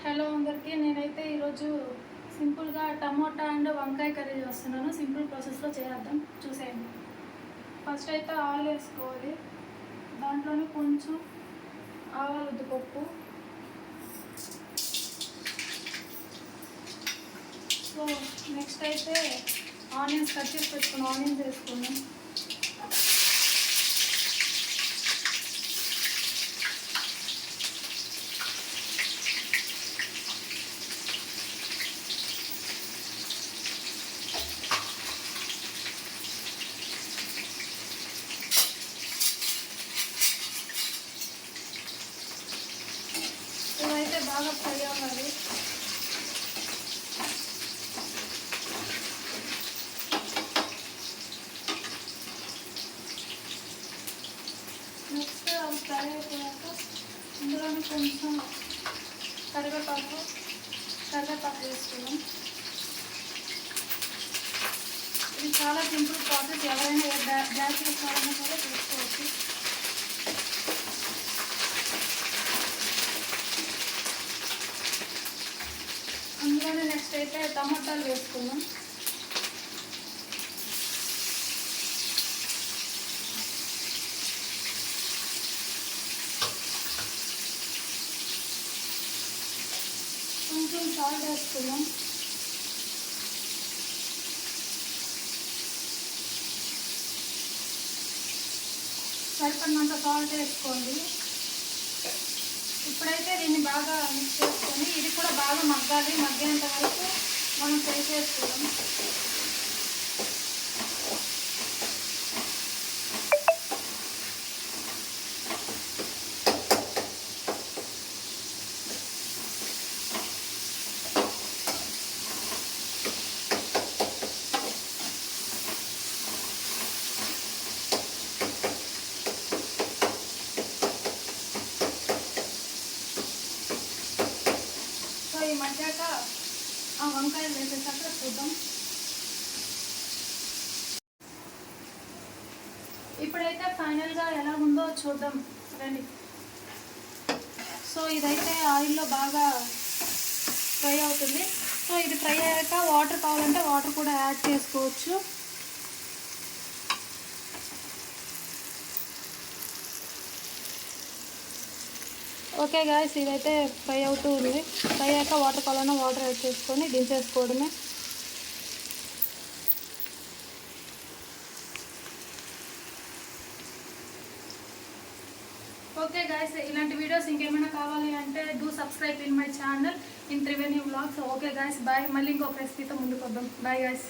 Hello అందరికీ, నేనైతే ఈరోజు సింపుల్గా టమోటా అండ్ వంకాయ కర్రీ చేస్తున్నాను. సింపుల్ ప్రాసెస్లో చేద్దాం, చూసేయండి. ఫస్ట్ అయితే ఆయిల్ వేసుకోవాలి. దాంట్లోనే కొంచెం ఆవాల ఉద్దిపప్పు, సో నెక్స్ట్ అయితే ఆనియన్స్ కట్ చేసి పెట్టుకుని ఆనియన్స్ వేసుకున్నాం. ఇవైతే బాగా ఫ్రై అవ్వాలి. నెక్స్ట్ అవి ఫ్రై అయిపోయాక ఇందులోనే కొంచెం కరివేపాకు వేసుకున్నాం. ఇది చాలా సింపుల్ ప్రాసెస్, ఎవరైనా గ్యాస్ వేసుకోవాలన్నా కూడా చేసుకోవచ్చు. అందులోనే నెక్స్ట్ అయితే టమాటాలు వేసుకున్నాం. కొంచెం సాల్ట్ వేసుకున్నాం. సరిపడినంత సాల్ట్ వేసుకోండి. ఇప్పుడైతే దీన్ని బాగా మిక్స్ చేసుకొని ఇది కూడా బాగా మగ్గాలి. మగ్గేంత వరకు మనం ఫ్రై చేసుకోవడం. ఈ మధ్యాక ఆ వంకాయలు వేసేసాక చూద్దాం. ఇప్పుడైతే ఫైనల్గా ఎలా ఉందో చూద్దాం రండి. సో ఇదైతే ఆయిల్లో బాగా ఫ్రై అవుతుంది. సో ఇది ఫ్రై అయ్యాక వాటర్ కావాలంటే వాటర్ కూడా యాడ్ చేసుకోవచ్చు. ఓకే గాయస్, ఇదైతే ఫ్రై అవుతూ ఉంది. ఫ్రై అయ్యాక వాటర్ కావాలన్నా వాటర్ యాడ్ చేసుకొని దించేసుకోవడమే. ఓకే గాయస్, ఇలాంటి వీడియోస్ ఇంకేమైనా కావాలి అంటే do subscribe in my channel in Triveni vlogs. Okay guys, bye. మళ్ళీ ఇంకొక రెసిపీతో ముందుకు వద్దాం. Bye guys.